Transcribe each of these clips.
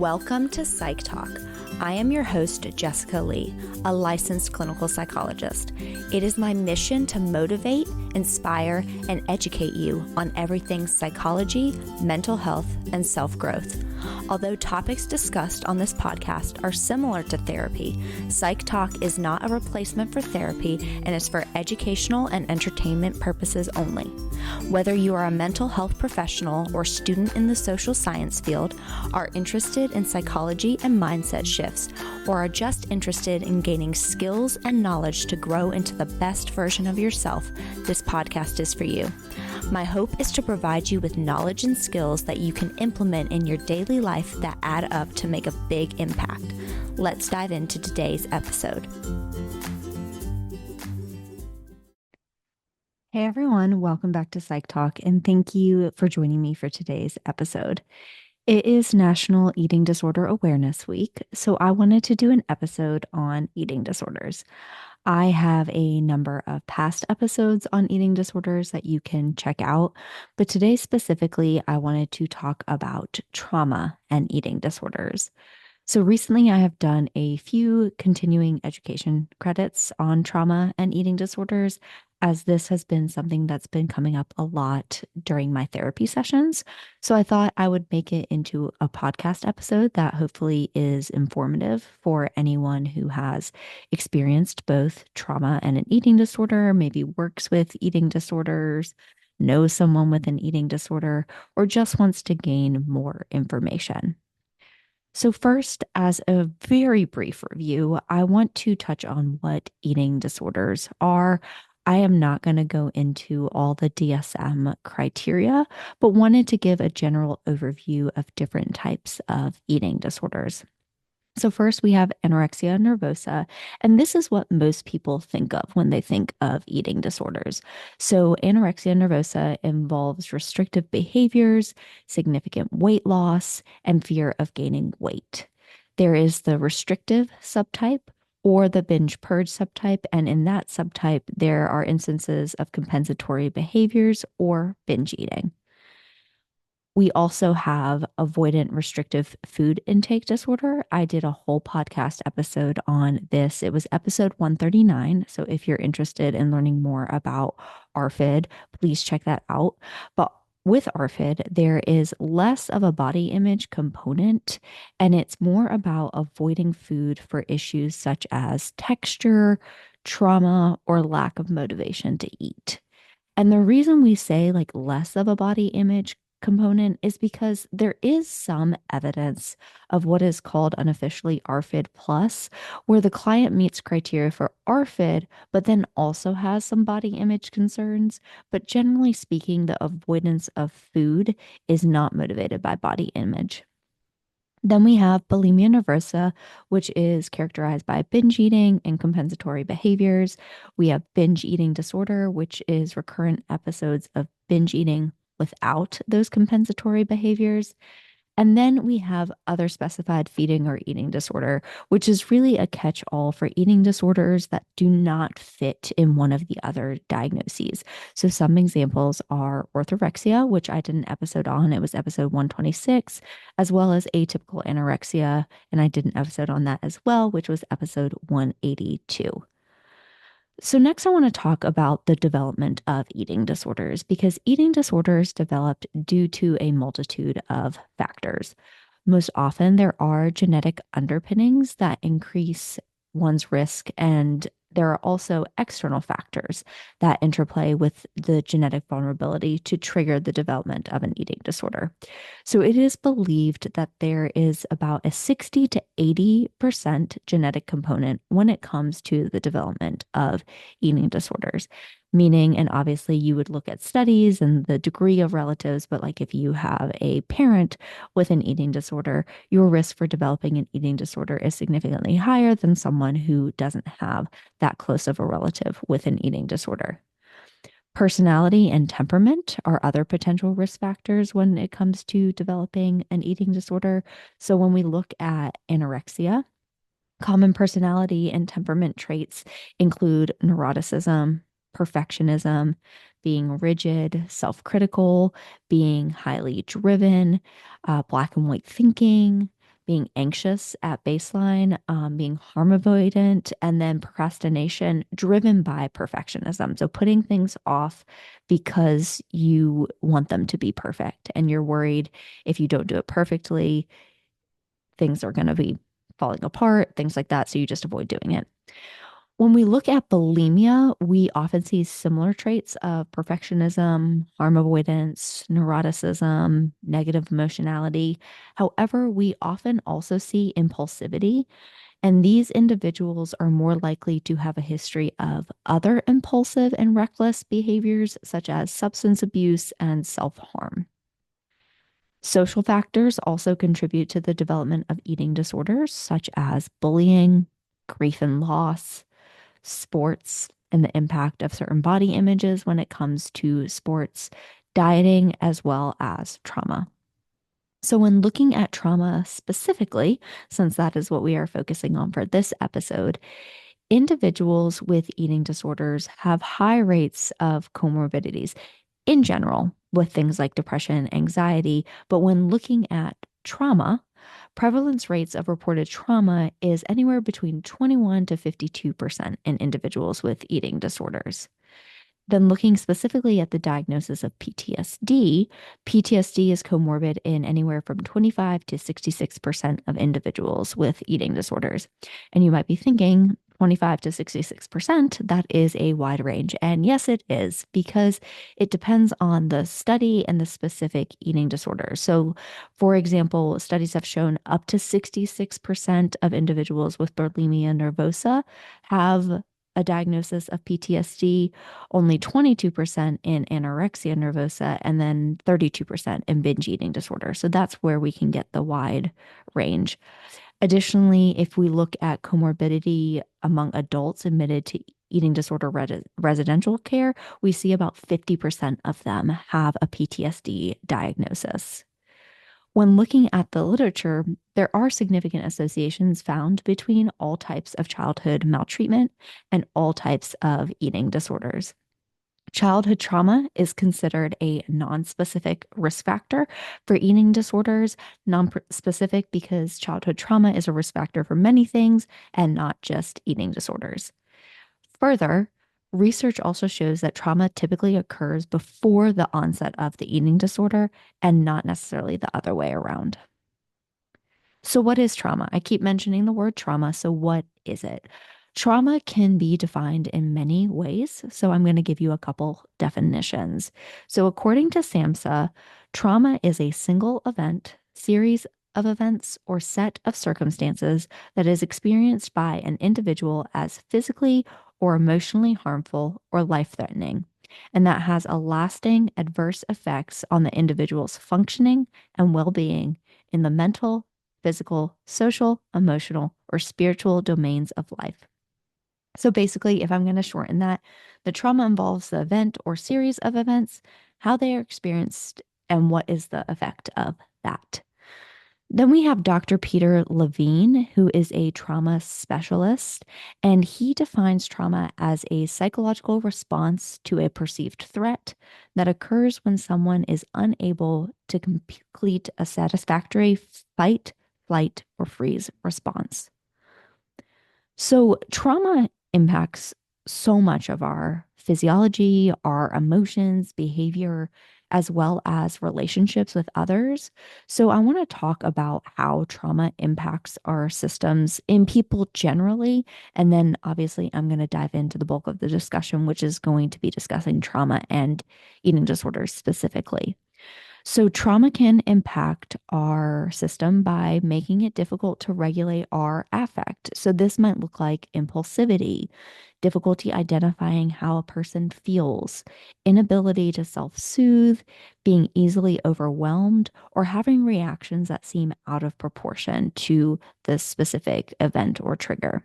Welcome to Psych Talk. I am your host, Jessica Lee, a licensed clinical psychologist. It is my mission to motivate, inspire, and educate you on everything psychology, mental health, and self-growth. Although topics discussed on this podcast are similar to therapy, Psych Talk is not a replacement for therapy and is for educational and entertainment purposes only. Whether you are a mental health professional or student in the social science field, are interested in psychology and mindset shifts, or are just interested in gaining skills and knowledge to grow into the best version of yourself, this podcast is for you. My hope is to provide you with knowledge and skills that you can implement in your daily life that add up to make a big impact. Let's dive into today's episode. Hey everyone, welcome back to Psych Talk, and thank you for joining me for today's episode. It is National Eating Disorder Awareness Week, so I wanted to do an episode on eating disorders. I have a number of past episodes on eating disorders that you can check out, but today specifically, I wanted to talk about trauma and eating disorders. So recently, I have done a few continuing education credits on trauma and eating disorders, as this has been something that's been coming up a lot during my therapy sessions. So I thought I would make it into a podcast episode that hopefully is informative for anyone who has experienced both trauma and an eating disorder, maybe works with eating disorders, knows someone with an eating disorder, or just wants to gain more information. So first, as a very brief review, I want to touch on what eating disorders are. I am not going to go into all the DSM criteria, but wanted to give a general overview of different types of eating disorders. So first we have anorexia nervosa, and this is what most people think of when they think of eating disorders. So anorexia nervosa involves restrictive behaviors, significant weight loss, and fear of gaining weight. There is the restrictive subtype or the binge purge subtype, and in that subtype, there are instances of compensatory behaviors or binge eating. We also have avoidant restrictive food intake disorder. I did a whole podcast episode on this. It was episode 139. So if you're interested in learning more about ARFID, please check that out. But with ARFID, there is less of a body image component, and it's more about avoiding food for issues such as texture, trauma, or lack of motivation to eat. And the reason we say like less of a body image component is because there is some evidence of what is called unofficially ARFID plus, where the client meets criteria for ARFID, but then also has some body image concerns. But generally speaking, the avoidance of food is not motivated by body image. Then we have bulimia nervosa, which is characterized by binge eating and compensatory behaviors. We have binge eating disorder, which is recurrent episodes of binge eating without those compensatory behaviors. And then we have other specified feeding or eating disorder, which is really a catch-all for eating disorders that do not fit in one of the other diagnoses. So some examples are orthorexia, which I did an episode on. It was episode 126, as well as atypical anorexia. And I did an episode on that as well, which was episode 182. So next, I want to talk about the development of eating disorders, because eating disorders developed due to a multitude of factors. Most often, there are genetic underpinnings that increase one's risk, and there are also external factors that interplay with the genetic vulnerability to trigger the development of an eating disorder. So it is believed that there is about a 60 to 80% genetic component when it comes to the development of eating disorders. Meaning, and obviously you would look at studies and the degree of relatives, but like if you have a parent with an eating disorder, your risk for developing an eating disorder is significantly higher than someone who doesn't have that close of a relative with an eating disorder. Personality and temperament are other potential risk factors when it comes to developing an eating disorder. So when we look at anorexia, common personality and temperament traits include neuroticism, perfectionism, being rigid, self-critical, being highly driven, black and white thinking, being anxious at baseline, being harm avoidant, and then procrastination driven by perfectionism. So putting things off because you want them to be perfect and you're worried if you don't do it perfectly, things are going to be falling apart, things like that. So you just avoid doing it. When we look at bulimia, we often see similar traits of perfectionism, harm avoidance, neuroticism, negative emotionality. However, we often also see impulsivity, and these individuals are more likely to have a history of other impulsive and reckless behaviors, such as substance abuse and self harm. Social factors also contribute to the development of eating disorders, such as bullying, grief and loss, sports, and the impact of certain body images when it comes to sports, dieting, as well as trauma. So, when looking at trauma specifically, since that is what we are focusing on for this episode, individuals with eating disorders have high rates of comorbidities in general with things like depression, anxiety. But when looking at trauma, prevalence rates of reported trauma is anywhere between 21 to 52% in individuals with eating disorders. Then, looking specifically at the diagnosis of PTSD, PTSD is comorbid in anywhere from 25 to 66% of individuals with eating disorders. And you might be thinking, 25 to 66%, that is a wide range. And yes, it is, because it depends on the study and the specific eating disorder. So, for example, studies have shown up to 66% of individuals with bulimia nervosa have a diagnosis of PTSD, only 22% in anorexia nervosa, and then 32% in binge eating disorder. So that's where we can get the wide range. Additionally, if we look at comorbidity among adults admitted to eating disorder residential care, we see about 50% of them have a PTSD diagnosis. When looking at the literature, there are significant associations found between all types of childhood maltreatment and all types of eating disorders. Childhood trauma is considered a non-specific risk factor for eating disorders, non-specific because childhood trauma is a risk factor for many things and not just eating disorders. Further, research also shows that trauma typically occurs before the onset of the eating disorder and not necessarily the other way around. So, what is trauma? I keep mentioning the word trauma. So, what is it? Trauma can be defined in many ways. So, I'm going to give you a couple definitions. So, according to SAMHSA, trauma is a single event, series of events, or set of circumstances that is experienced by an individual as physically or emotionally harmful or life threatening, and that has a lasting adverse effects on the individual's functioning and well being in the mental, physical, social, emotional, or spiritual domains of life. So basically, if I'm going to shorten that, the trauma involves the event or series of events, how they are experienced, and what is the effect of that. Then we have Dr. Peter Levine, who is a trauma specialist, and he defines trauma as a psychological response to a perceived threat that occurs when someone is unable to complete a satisfactory fight, flight, or freeze response. So, trauma impacts so much of our physiology, our emotions, behavior, as well as relationships with others. So, I want to talk about how trauma impacts our systems in people generally. And then, obviously, I'm going to dive into the bulk of the discussion, which is going to be discussing trauma and eating disorders specifically. So, trauma can impact our system by making it difficult to regulate our affect. So, this might look like impulsivity, difficulty identifying how a person feels, inability to self soothe, being easily overwhelmed, or having reactions that seem out of proportion to the specific event or trigger.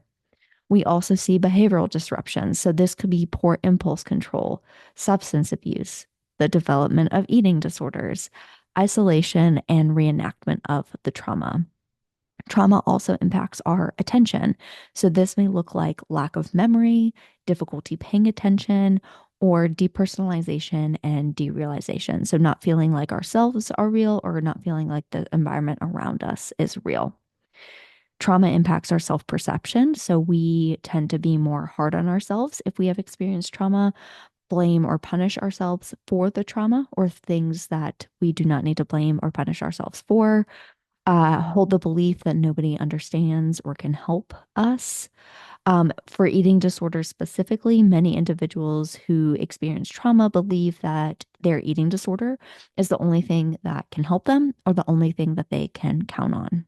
We also see behavioral disruptions. So, this could be poor impulse control, substance abuse, the development of eating disorders, isolation, and reenactment of the trauma. Trauma also impacts our attention. So, this may look like lack of memory, difficulty paying attention, or depersonalization and derealization. So, not feeling like ourselves are real or not feeling like the environment around us is real. Trauma impacts our self-perception, so we tend to be more hard on ourselves if we have experienced trauma, blame or punish ourselves for the trauma or things that we do not need to blame or punish ourselves for. Hold the belief that nobody understands or can help us. For eating disorders specifically, many individuals who experience trauma believe that their eating disorder is the only thing that can help them or the only thing that they can count on.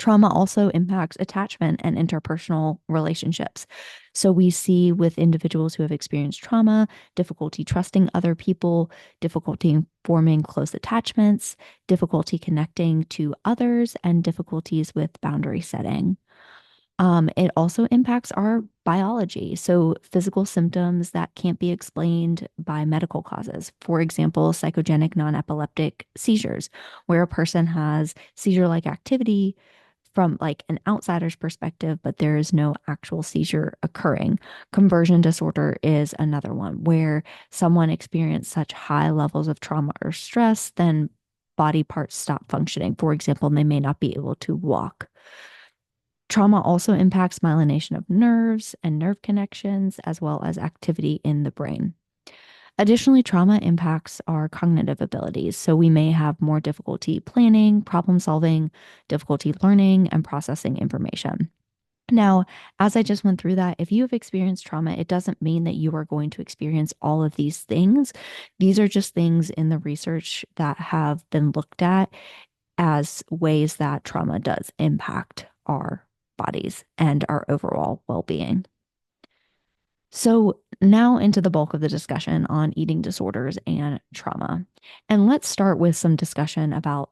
Trauma also impacts attachment and interpersonal relationships. So we see with individuals who have experienced trauma, difficulty trusting other people, difficulty forming close attachments, difficulty connecting to others, and difficulties with boundary setting. It also impacts our biology. So, physical symptoms that can't be explained by medical causes. For example, psychogenic non epileptic seizures, where a person has seizure like activity from like an outsider's perspective, but there is no actual seizure occurring. Conversion disorder is another one where someone experienced such high levels of trauma or stress, then body parts stop functioning. For example, they may not be able to walk. Trauma also impacts myelination of nerves and nerve connections, as well as activity in the brain. Additionally, trauma impacts our cognitive abilities. So we may have more difficulty planning, problem solving, difficulty learning, and processing information. Now, as I just went through that, if you have experienced trauma, it doesn't mean that you are going to experience all of these things. These are just things in the research that have been looked at as ways that trauma does impact our bodies and our overall well being. So, now into the bulk of the discussion on eating disorders and trauma. And let's start with some discussion about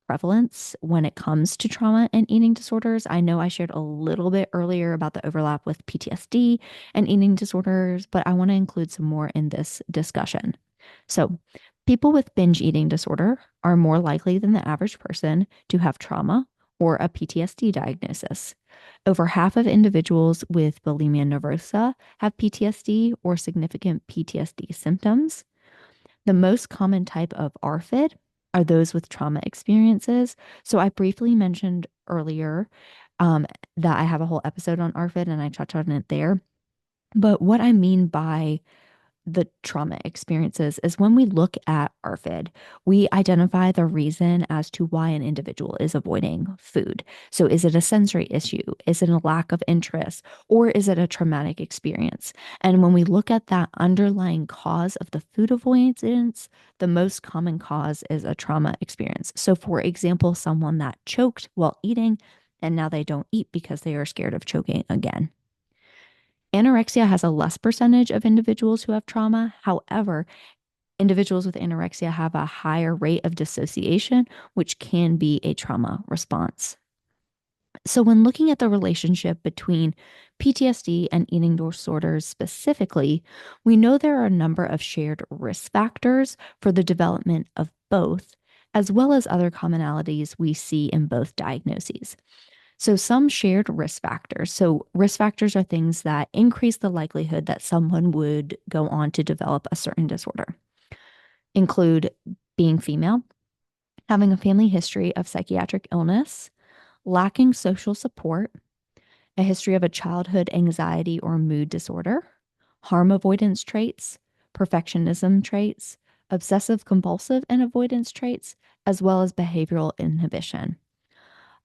prevalence when it comes to trauma and eating disorders. I know I shared a little bit earlier about the overlap with PTSD and eating disorders, but I want to include some more in this discussion. So, people with binge eating disorder are more likely than the average person to have trauma or a PTSD diagnosis. Over half of individuals with bulimia nervosa have PTSD or significant PTSD symptoms. The most common type of ARFID are those with trauma experiences. So I briefly mentioned earlier that I have a whole episode on ARFID and I touched on it there. But what I mean by the trauma experiences is when we look at ARFID, we identify the reason as to why an individual is avoiding food. So, is it a sensory issue? Is it a lack of interest? Or is it a traumatic experience? And when we look at that underlying cause of the food avoidance, the most common cause is a trauma experience. So, for example, someone that choked while eating and now they don't eat because they are scared of choking again. Anorexia has a less percentage of individuals who have trauma. However, individuals with anorexia have a higher rate of dissociation, which can be a trauma response. So, when looking at the relationship between PTSD and eating disorders specifically, we know there are a number of shared risk factors for the development of both, as well as other commonalities we see in both diagnoses. So, some shared risk factors. So, risk factors are things that increase the likelihood that someone would go on to develop a certain disorder, include being female, having a family history of psychiatric illness, lacking social support, a history of a childhood anxiety or mood disorder, harm avoidance traits, perfectionism traits, obsessive compulsive and avoidance traits, as well as behavioral inhibition.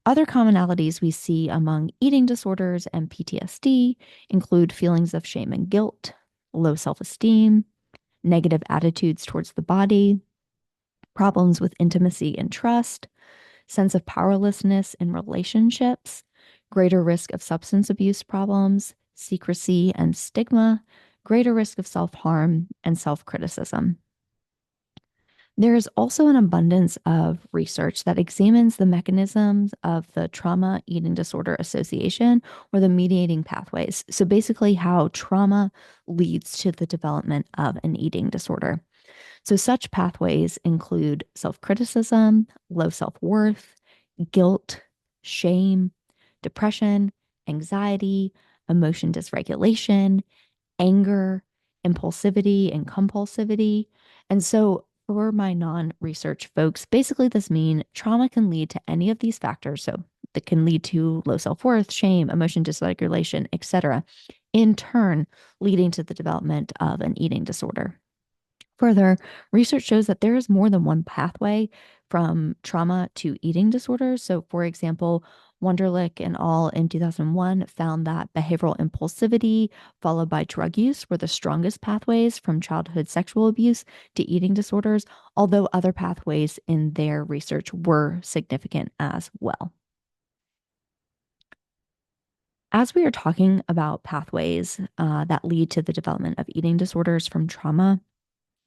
Other commonalities we see among eating disorders and PTSD include feelings of shame and guilt, low self esteem, negative attitudes towards the body, problems with intimacy and trust, sense of powerlessness in relationships, greater risk of substance abuse problems, secrecy and stigma, greater risk of self harm, and self criticism. There is also an abundance of research that examines the mechanisms of the trauma eating disorder association or the mediating pathways. So, basically, how trauma leads to the development of an eating disorder. So, such pathways include self criticism, low self worth, guilt, shame, depression, anxiety, emotion dysregulation, anger, impulsivity, and compulsivity. And so, for my non research folks, basically, this means trauma can lead to any of these factors. So, that can lead to low self-worth, shame, emotion dysregulation, etc., in turn leading to the development of an eating disorder. Further, research shows that there is more than one pathway from trauma to eating disorders. So, for example, Wunderlich et al. In 2001 found that behavioral impulsivity followed by drug use were the strongest pathways from childhood sexual abuse to eating disorders, although other pathways in their research were significant as well. As we are talking about pathways that lead to the development of eating disorders from trauma,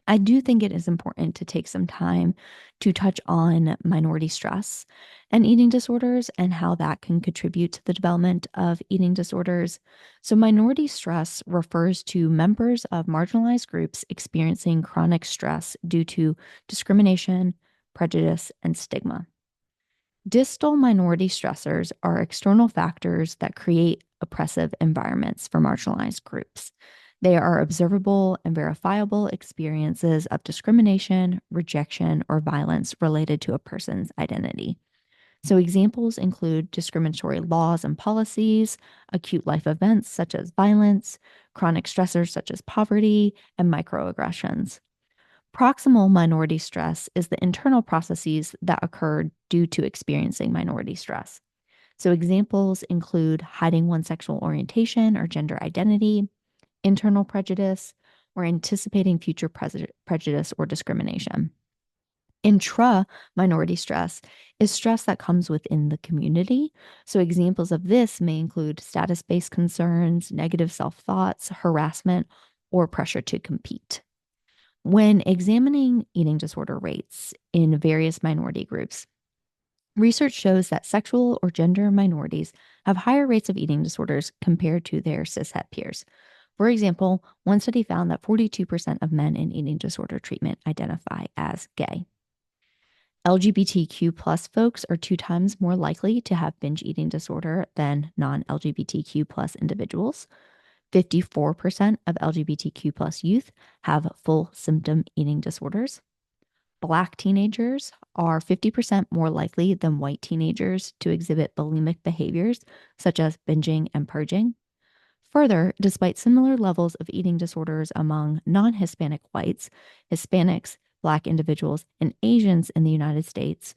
I do think it is important to take some time to touch on minority stress and eating disorders and how that can contribute to the development of eating disorders. So, minority stress refers to members of marginalized groups experiencing chronic stress due to discrimination, prejudice, and stigma. Distal minority stressors are external factors that create oppressive environments for marginalized groups. They are observable and verifiable experiences of discrimination, rejection, or violence related to a person's identity. So, examples include discriminatory laws and policies, acute life events such as violence, chronic stressors such as poverty, and microaggressions. Proximal minority stress is the internal processes that occur due to experiencing minority stress. So, examples include hiding one's sexual orientation or gender identity, internal prejudice, or anticipating future prejudice or discrimination. Intra minority stress is stress that comes within the community. So, examples of this may include status based concerns, negative self thoughts, harassment, or pressure to compete. When examining eating disorder rates in various minority groups, research shows that sexual or gender minorities have higher rates of eating disorders compared to their cishet peers. For example, one study found that 42% of men in eating disorder treatment identify as gay. LGBTQ plus folks are 2 times more likely to have binge eating disorder than non-LGBTQ plus individuals. 54% of LGBTQ plus youth have full symptom eating disorders. Black teenagers are 50% more likely than white teenagers to exhibit bulimic behaviors, such as binging and purging. Further, despite similar levels of eating disorders among non Hispanic whites, Hispanics, Black individuals, and Asians in the United States,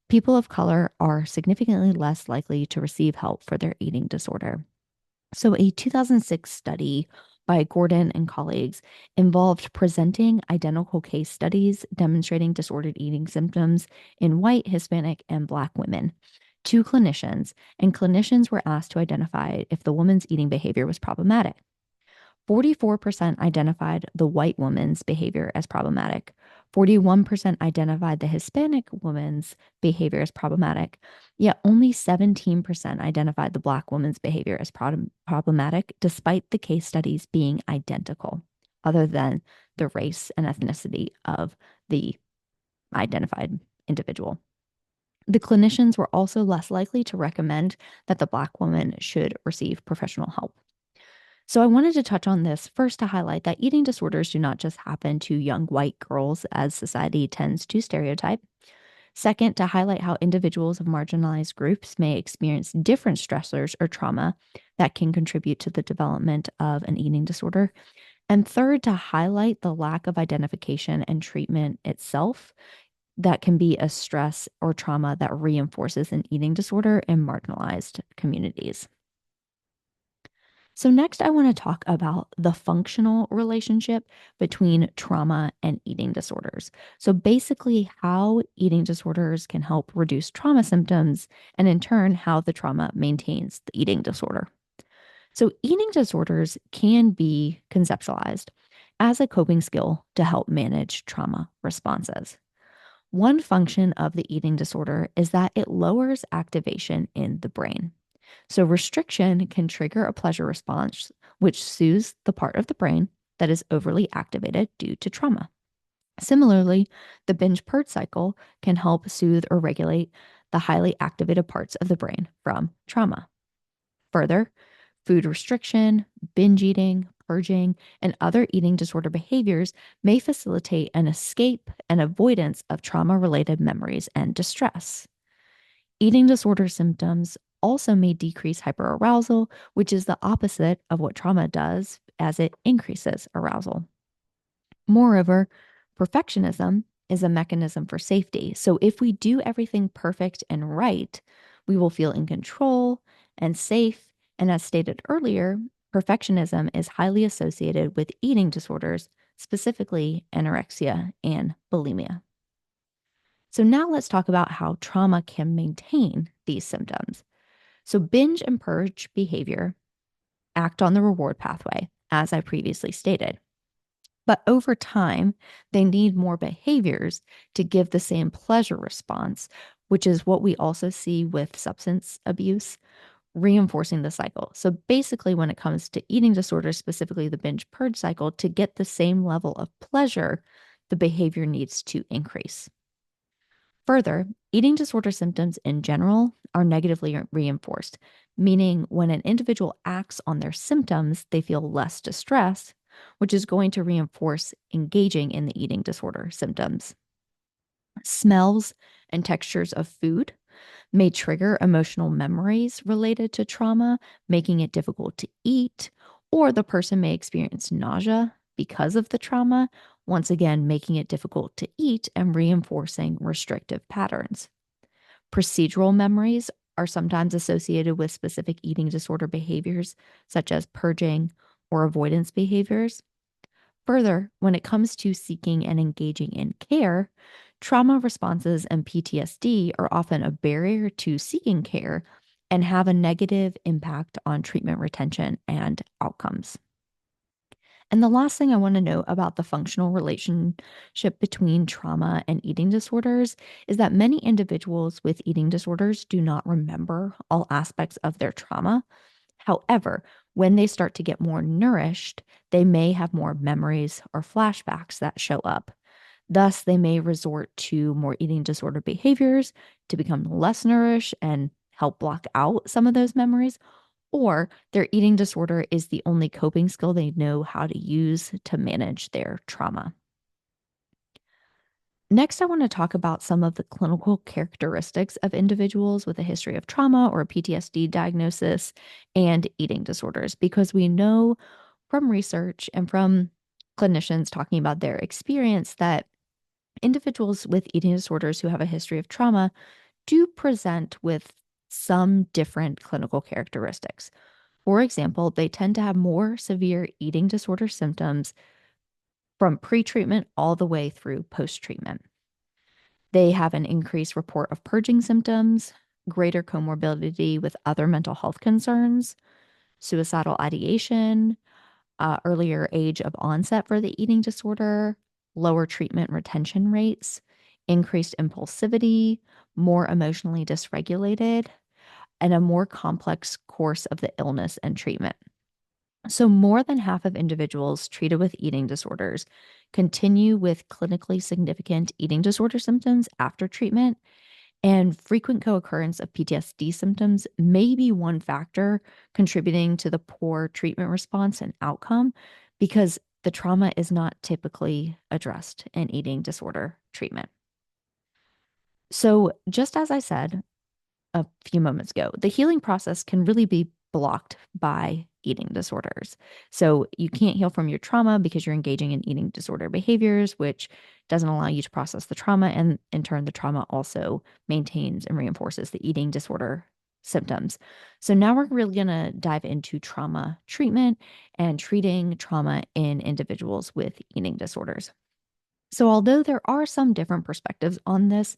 people of color are significantly less likely to receive help for their eating disorder. So, a 2006 study by Gordon and colleagues involved presenting identical case studies demonstrating disordered eating symptoms in white, Hispanic, and Black women to clinicians, and clinicians were asked to identify if the woman's eating behavior was problematic. 44% identified the white woman's behavior as problematic. 41% identified the Hispanic woman's behavior as problematic, yet only 17% identified the Black woman's behavior as problematic, despite the case studies being identical, other than the race and ethnicity of the identified individual. The clinicians were also less likely to recommend that the Black woman should receive professional help. So I wanted to touch on this first to highlight that eating disorders do not just happen to young white girls, as society tends to stereotype. Second, to highlight how individuals of marginalized groups may experience different stressors or trauma that can contribute to the development of an eating disorder. And third, to highlight the lack of identification and treatment itself that can be a stress or trauma that reinforces an eating disorder in marginalized communities. So, next, I want to talk about the functional relationship between trauma and eating disorders. So, basically, how eating disorders can help reduce trauma symptoms, and in turn, how the trauma maintains the eating disorder. So, eating disorders can be conceptualized as a coping skill to help manage trauma responses. One function of the eating disorder is that it lowers activation in the brain. So, restriction can trigger a pleasure response, which soothes the part of the brain that is overly activated due to trauma. Similarly, the binge purge cycle can help soothe or regulate the highly activated parts of the brain from trauma. Further, food restriction, binge eating, purging, and other eating disorder behaviors may facilitate an escape and avoidance of trauma related memories and distress. Eating disorder symptoms also may decrease hyperarousal, which is the opposite of what trauma does, as it increases arousal. Moreover, perfectionism is a mechanism for safety. So if we do everything perfect and right, we will feel in control and safe. And as stated earlier, perfectionism is highly associated with eating disorders, specifically anorexia and bulimia. So now let's talk about how trauma can maintain these symptoms. So binge and purge behavior act on the reward pathway, as I previously stated. But over time, they need more behaviors to give the same pleasure response, which is what we also see with substance abuse, reinforcing the cycle. So basically, when it comes to eating disorders, specifically the binge purge cycle, to get the same level of pleasure, the behavior needs to increase. Further, eating disorder symptoms in general are negatively reinforced, meaning when an individual acts on their symptoms, they feel less distress, which is going to reinforce engaging in the eating disorder symptoms. Smells and textures of food may trigger emotional memories related to trauma, making it difficult to eat, or the person may experience nausea because of the trauma, once again, making it difficult to eat and reinforcing restrictive patterns. Procedural memories are sometimes associated with specific eating disorder behaviors, such as purging or avoidance behaviors. Further, when it comes to seeking and engaging in care, trauma responses and PTSD are often a barrier to seeking care and have a negative impact on treatment retention and outcomes. And the last thing I want to note about the functional relationship between trauma and eating disorders is that many individuals with eating disorders do not remember all aspects of their trauma. However, when they start to get more nourished, they may have more memories or flashbacks that show up. Thus, they may resort to more eating disorder behaviors to become less nourished and help block out some of those memories, or their eating disorder is the only coping skill they know how to use to manage their trauma. Next, I want to talk about some of the clinical characteristics of individuals with a history of trauma or a PTSD diagnosis and eating disorders, because we know from research and from clinicians talking about their experience that individuals with eating disorders who have a history of trauma do present with some different clinical characteristics. For example, they tend to have more severe eating disorder symptoms from pre-treatment all the way through post-treatment. They have an increased report of purging symptoms, greater comorbidity with other mental health concerns, suicidal ideation, earlier age of onset for the eating disorder, lower treatment retention rates, increased impulsivity, more emotionally dysregulated, and a more complex course of the illness and treatment. So, more than half of individuals treated with eating disorders continue with clinically significant eating disorder symptoms after treatment, and frequent co occurrence of PTSD symptoms may be one factor contributing to the poor treatment response and outcome because the trauma is not typically addressed in eating disorder treatment. So, just as I said a few moments ago, the healing process can really be blocked by eating disorders. So you can't heal from your trauma because you're engaging in eating disorder behaviors, which doesn't allow you to process the trauma. And in turn, the trauma also maintains and reinforces the eating disorder symptoms. So now we're really going to dive into trauma treatment and treating trauma in individuals with eating disorders. So although there are some different perspectives on this,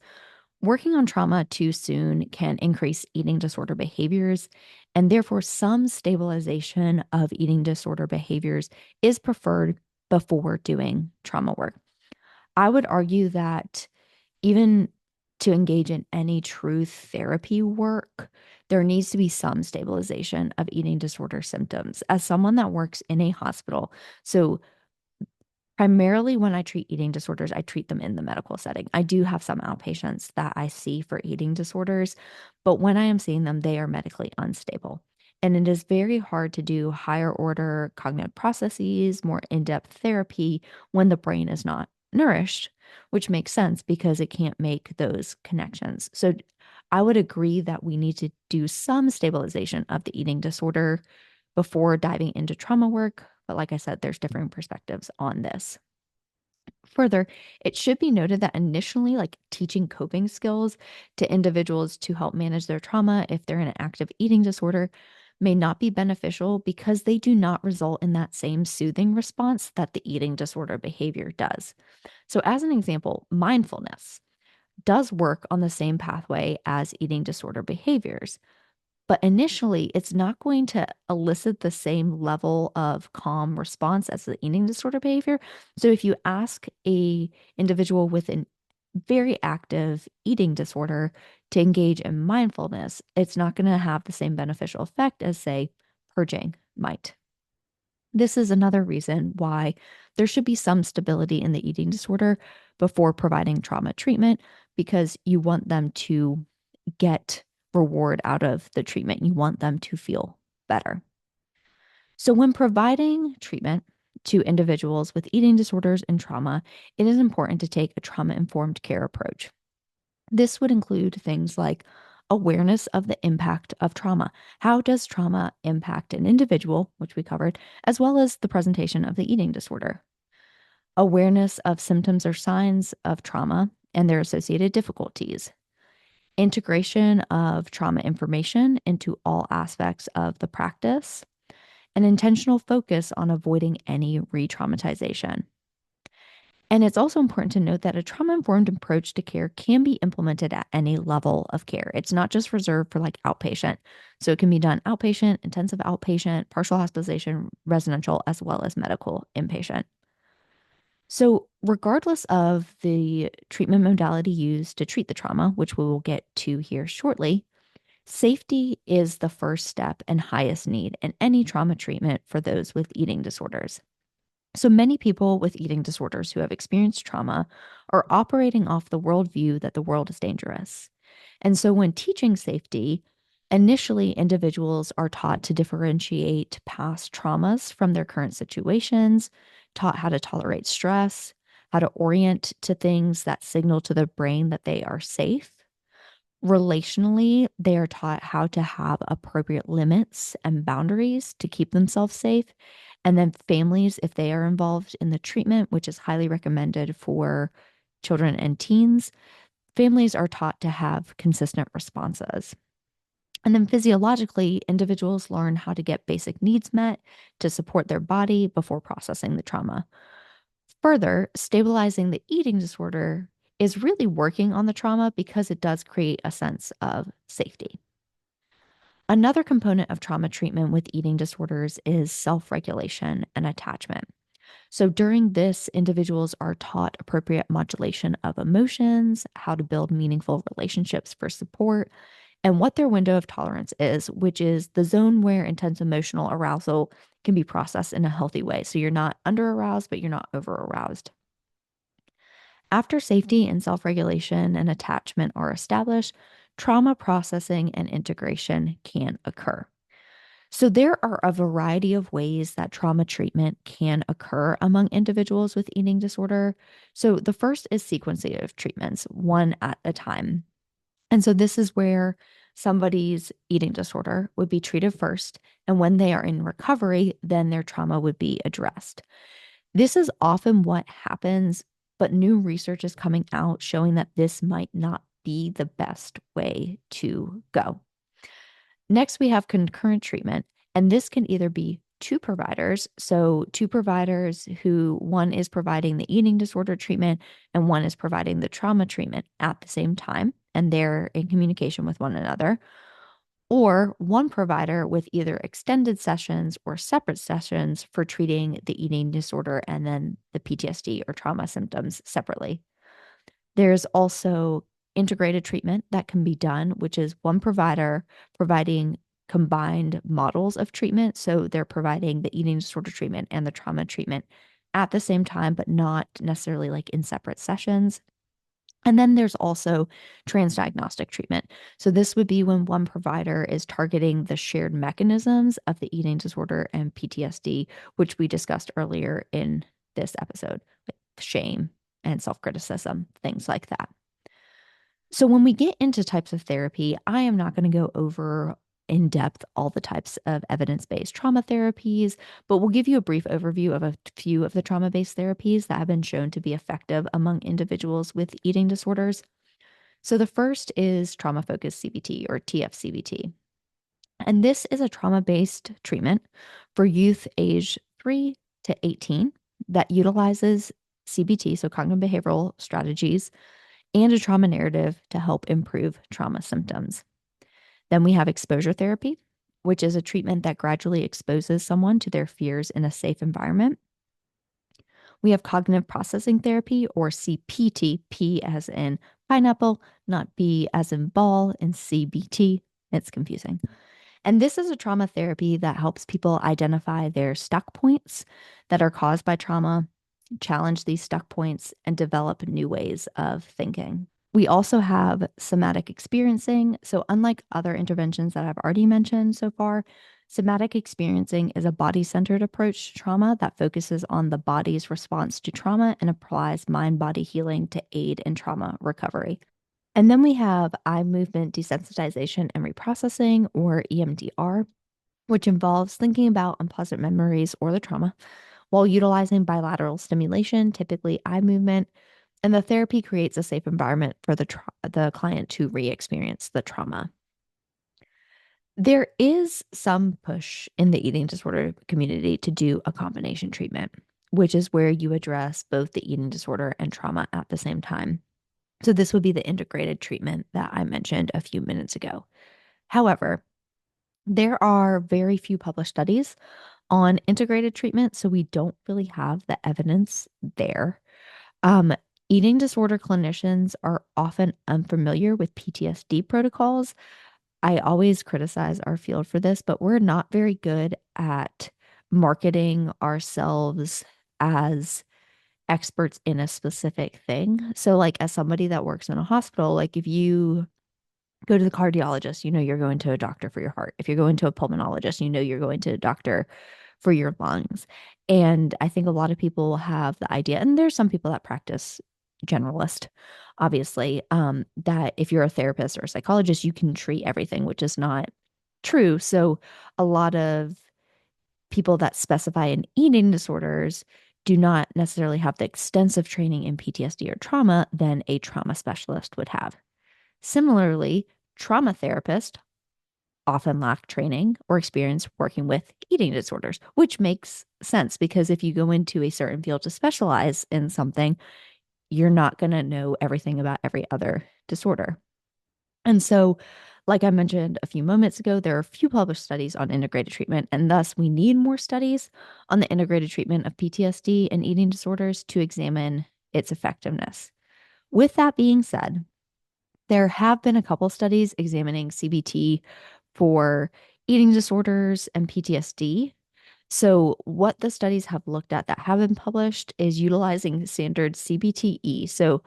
working on trauma too soon can increase eating disorder behaviors, and therefore, some stabilization of eating disorder behaviors is preferred before doing trauma work. I would argue that even to engage in any true therapy work, there needs to be some stabilization of eating disorder symptoms. As someone that works in a hospital, so primarily, when I treat eating disorders, I treat them in the medical setting. I do have some outpatients that I see for eating disorders, but when I am seeing them, they are medically unstable. And it is very hard to do higher order cognitive processes, more in depth therapy when the brain is not nourished, which makes sense because it can't make those connections. So I would agree that we need to do some stabilization of the eating disorder before diving into trauma work. But like I said, there's differing perspectives on this. Further, it should be noted that initially, like teaching coping skills to individuals to help manage their trauma if they're in an active eating disorder may not be beneficial because they do not result in that same soothing response that the eating disorder behavior does. So, as an example, mindfulness does work on the same pathway as eating disorder behaviors. But initially, it's not going to elicit the same level of calm response as the eating disorder behavior. So if you ask a individual with an very active eating disorder to engage in mindfulness, it's not going to have the same beneficial effect as, say, purging might. This is another reason why there should be some stability in the eating disorder before providing trauma treatment, because you want them to get reward out of the treatment. You want them to feel better. So, when providing treatment to individuals with eating disorders and trauma, it is important to take a trauma informed care approach. This would include things like awareness of the impact of trauma. How does trauma impact an individual, which we covered, as well as the presentation of the eating disorder? Awareness of symptoms or signs of trauma and their associated difficulties. Integration of trauma information into all aspects of the practice, an intentional focus on avoiding any re traumatization. And it's also important to note that a trauma informed approach to care can be implemented at any level of care. It's not just reserved for like outpatient. So it can be done outpatient, intensive outpatient, partial hospitalization, residential, as well as medical inpatient. So, regardless of the treatment modality used to treat the trauma, which we will get to here shortly, safety is the first step and highest need in any trauma treatment for those with eating disorders. So many people with eating disorders who have experienced trauma are operating off the worldview that the world is dangerous. And so when teaching safety, initially individuals are taught to differentiate past traumas from their current situations, taught how to tolerate stress, how to orient to things that signal to the brain that they are safe. Relationally, they are taught how to have appropriate limits and boundaries to keep themselves safe. And then families, if they are involved in the treatment, which is highly recommended for children and teens, families are taught to have consistent responses. And then physiologically, individuals learn how to get basic needs met to support their body before processing the trauma. Further, stabilizing the eating disorder is really working on the trauma because it does create a sense of safety. Another component of trauma treatment with eating disorders is self regulation and attachment. So, during this, individuals are taught appropriate modulation of emotions, how to build meaningful relationships for support, and what their window of tolerance is, which is the zone where intense emotional arousal can be processed in a healthy way. So, you're not under aroused, but you're not over aroused. After safety and self regulation and attachment are established, trauma processing and integration can occur. So, there are a variety of ways that trauma treatment can occur among individuals with eating disorder. So, the first is sequencing of treatments, one at a time. And so, this is where somebody's eating disorder would be treated first. And when they are in recovery, then their trauma would be addressed. This is often what happens, but new research is coming out showing that this might not be the best way to go. Next, we have concurrent treatment, and this can either be two providers. So, two providers who one is providing the eating disorder treatment and one is providing the trauma treatment at the same time, and they're in communication with one another. Or one provider with either extended sessions or separate sessions for treating the eating disorder and then the PTSD or trauma symptoms separately. There's also integrated treatment that can be done, which is one provider providing combined models of treatment. So they're providing the eating disorder treatment and the trauma treatment at the same time, but not necessarily like in separate sessions. And then there's also transdiagnostic treatment. So this would be when one provider is targeting the shared mechanisms of the eating disorder and PTSD, which we discussed earlier in this episode, like shame and self-criticism, things like that. So when we get into types of therapy, I am not going to go over in depth all the types of evidence-based trauma therapies, but we'll give you a brief overview of a few of the trauma-based therapies that have been shown to be effective among individuals with eating disorders. So the first is trauma-focused CBT or TFCBT. And this is a trauma-based treatment for youth age 3 to 18 that utilizes CBT, so cognitive behavioral strategies, and a trauma narrative to help improve trauma symptoms. Then we have exposure therapy, which is a treatment that gradually exposes someone to their fears in a safe environment. We have cognitive processing therapy, or CPT, P as in pineapple, not B as in ball, and CBT. It's confusing. And this is a trauma therapy that helps people identify their stuck points that are caused by trauma, challenge these stuck points, and develop new ways of thinking. We also have somatic experiencing. So, unlike other interventions that I've already mentioned so far, somatic experiencing is a body centered approach to trauma that focuses on the body's response to trauma and applies mind body healing to aid in trauma recovery. And then we have eye movement desensitization and reprocessing, or EMDR, which involves thinking about unpleasant memories or the trauma while utilizing bilateral stimulation, typically eye movement. And the therapy creates a safe environment for the client to re experience the trauma. There is some push in the eating disorder community to do a combination treatment, which is where you address both the eating disorder and trauma at the same time. So, this would be the integrated treatment that I mentioned a few minutes ago. However, there are very few published studies on integrated treatment, so we don't really have the evidence there. Um, Eating disorder clinicians are often unfamiliar with PTSD protocols. I always criticize our field for this, but we're not very good at marketing ourselves as experts in a specific thing. So, like, as somebody that works in a hospital, like, if you go to the cardiologist, you know you're going to a doctor for your heart. If you're going to a pulmonologist, you know you're going to a doctor for your lungs. And I think a lot of people have the idea, and there's some people that practice generalist, obviously, that if you're a therapist or a psychologist, you can treat everything, which is not true. So a lot of people that specify in eating disorders do not necessarily have the extensive training in PTSD or trauma than a trauma specialist would have. Similarly, trauma therapists often lack training or experience working with eating disorders, which makes sense because if you go into a certain field to specialize in something, you're not going to know everything about every other disorder. And so, like I mentioned a few moments ago, there are few published studies on integrated treatment, and thus we need more studies on the integrated treatment of PTSD and eating disorders to examine its effectiveness. With that being said, there have been a couple studies examining CBT for eating disorders and PTSD. So, what the studies have looked at that have been published is utilizing standard CBTE, so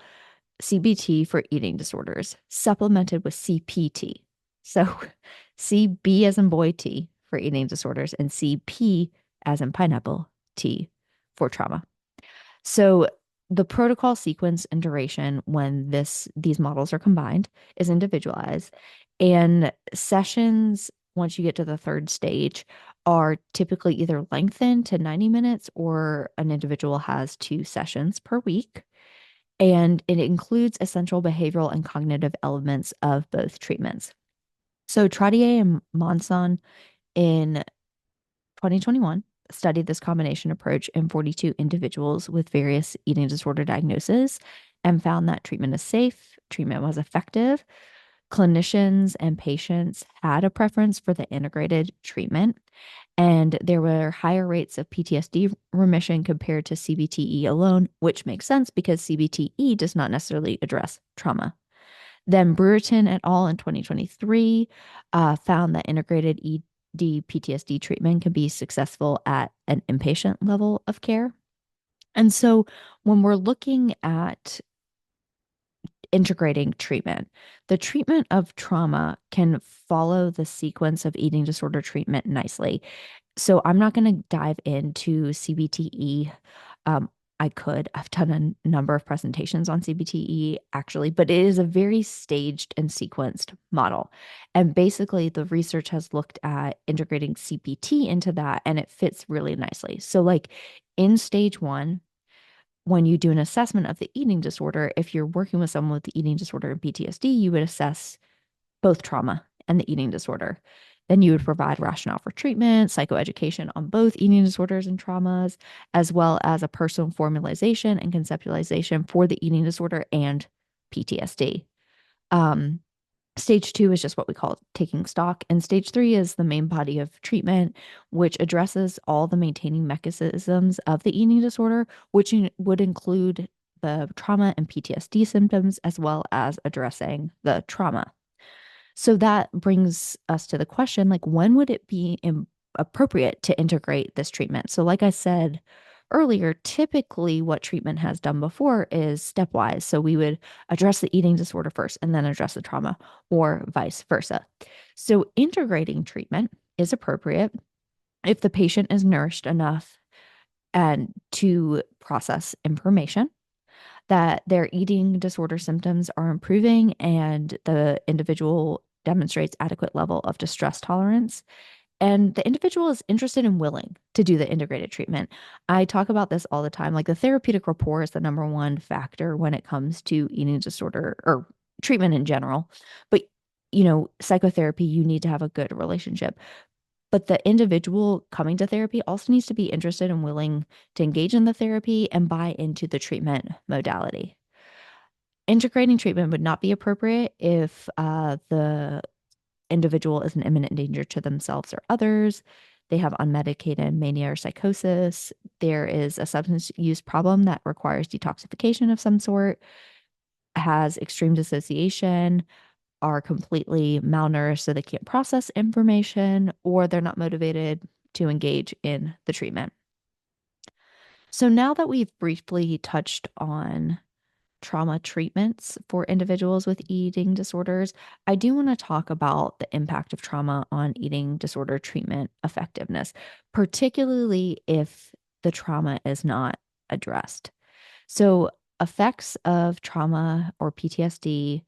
CBT for eating disorders, supplemented with CPT. So, CB as in boy T for eating disorders, and CP as in pineapple T for trauma. So the protocol sequence and duration when these models are combined is individualized. And sessions, once you get to the third stage, are typically either lengthened to 90 minutes or an individual has 2 sessions per week. And it includes essential behavioral and cognitive elements of both treatments. So Trottier and Monson in 2021 studied this combination approach in 42 individuals with various eating disorder diagnoses and found that treatment is safe, treatment was effective. Clinicians and patients had a preference for the integrated treatment, and there were higher rates of PTSD remission compared to CBTE alone, which makes sense because CBTE does not necessarily address trauma. Then Brereton et al. In 2023 found that integrated ED PTSD treatment can be successful at an inpatient level of care. And so when we're looking at integrating treatment, the treatment of trauma can follow the sequence of eating disorder treatment nicely. So I'm not going to dive into CBTE I've done a number of presentations on CBTE actually, but it is a very staged and sequenced model. And basically the research has looked at integrating CPT into that, and it fits really nicely. So like in stage 1, when you do an assessment of the eating disorder, if you're working with someone with the eating disorder and PTSD, you would assess both trauma and the eating disorder. Then you would provide rationale for treatment, psychoeducation on both eating disorders and traumas, as well as a personal formalization and conceptualization for the eating disorder and PTSD. Um, Stage 2 is just what we call taking stock. And stage 3 is the main body of treatment, which addresses all the maintaining mechanisms of the eating disorder, which would include the trauma and PTSD symptoms, as well as addressing the trauma. So that brings us to the question, like, when would it be appropriate to integrate this treatment? So like I said earlier, typically what treatment has done before is stepwise. So we would address the eating disorder first and then address the trauma, or vice versa. So integrating treatment is appropriate if the patient is nourished enough and to process information, that their eating disorder symptoms are improving, and the individual demonstrates adequate level of distress tolerance, and the individual is interested and willing to do the integrated treatment. I talk about this all the time. Like the therapeutic rapport is the number one factor when it comes to eating disorder or treatment in general. But, psychotherapy, you need to have a good relationship. But the individual coming to therapy also needs to be interested and willing to engage in the therapy and buy into the treatment modality. Integrating treatment would not be appropriate if the individual is an imminent danger to themselves or others. They have unmedicated mania or psychosis. There is a substance use problem that requires detoxification of some sort, has extreme dissociation, are completely malnourished so they can't process information, or they're not motivated to engage in the treatment. So now that we've briefly touched on trauma treatments for individuals with eating disorders, I do want to talk about the impact of trauma on eating disorder treatment effectiveness, particularly if the trauma is not addressed. So, effects of trauma or PTSD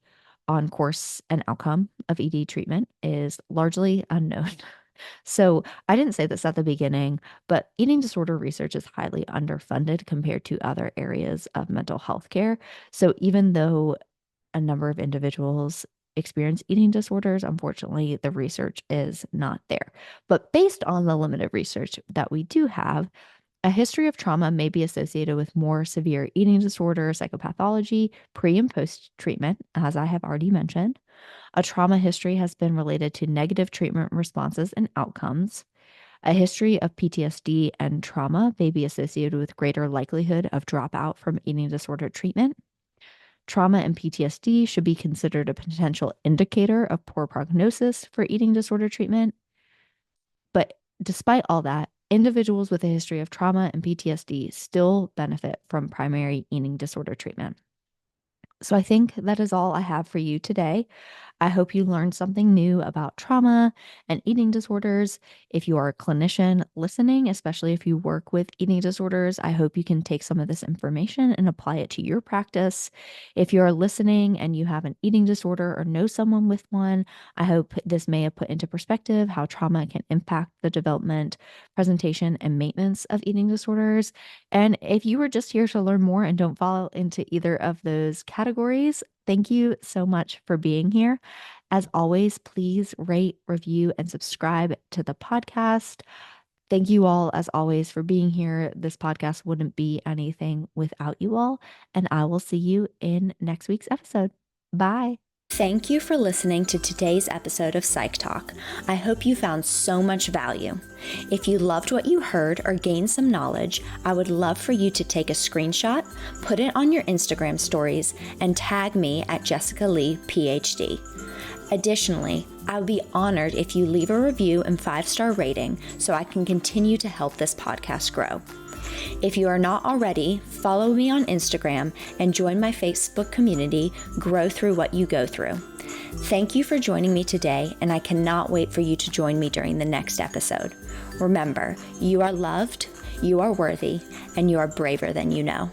on course and outcome of ED treatment is largely unknown. So, I didn't say this at the beginning, but eating disorder research is highly underfunded compared to other areas of mental health care. So, even though a number of individuals experience eating disorders, unfortunately, the research is not there. But based on the limited research that we do have, a history of trauma may be associated with more severe eating disorder, psychopathology, pre and post treatment, as I have already mentioned. A trauma history has been related to negative treatment responses and outcomes. A history of PTSD and trauma may be associated with greater likelihood of dropout from eating disorder treatment. Trauma and PTSD should be considered a potential indicator of poor prognosis for eating disorder treatment. But despite all that, individuals with a history of trauma and PTSD still benefit from primary eating disorder treatment. So I think that is all I have for you today. I hope you learned something new about trauma and eating disorders. If you are a clinician listening, especially if you work with eating disorders, I hope you can take some of this information and apply it to your practice. If you're listening and you have an eating disorder or know someone with one, I hope this may have put into perspective how trauma can impact the development, presentation, and maintenance of eating disorders. And if you were just here to learn more and don't fall into either of those categories, thank you so much for being here. As always, please rate, review, and subscribe to the podcast. Thank you all, as always, for being here. This podcast wouldn't be anything without you all, and I will see you in next week's episode. Bye. Thank you for listening to today's episode of Psych Talk. I hope you found so much value. If you loved what you heard or gained some knowledge, I would love for you to take a screenshot, put it on your Instagram stories, and tag me at Jessica Lee, PhD. Additionally, I would be honored if you leave a review and 5-star rating so I can continue to help this podcast grow. If you are not already, follow me on Instagram and join my Facebook community, Grow Through What You Go Through. Thank you for joining me today, and I cannot wait for you to join me during the next episode. Remember, you are loved, You are worthy, and you are braver than you know.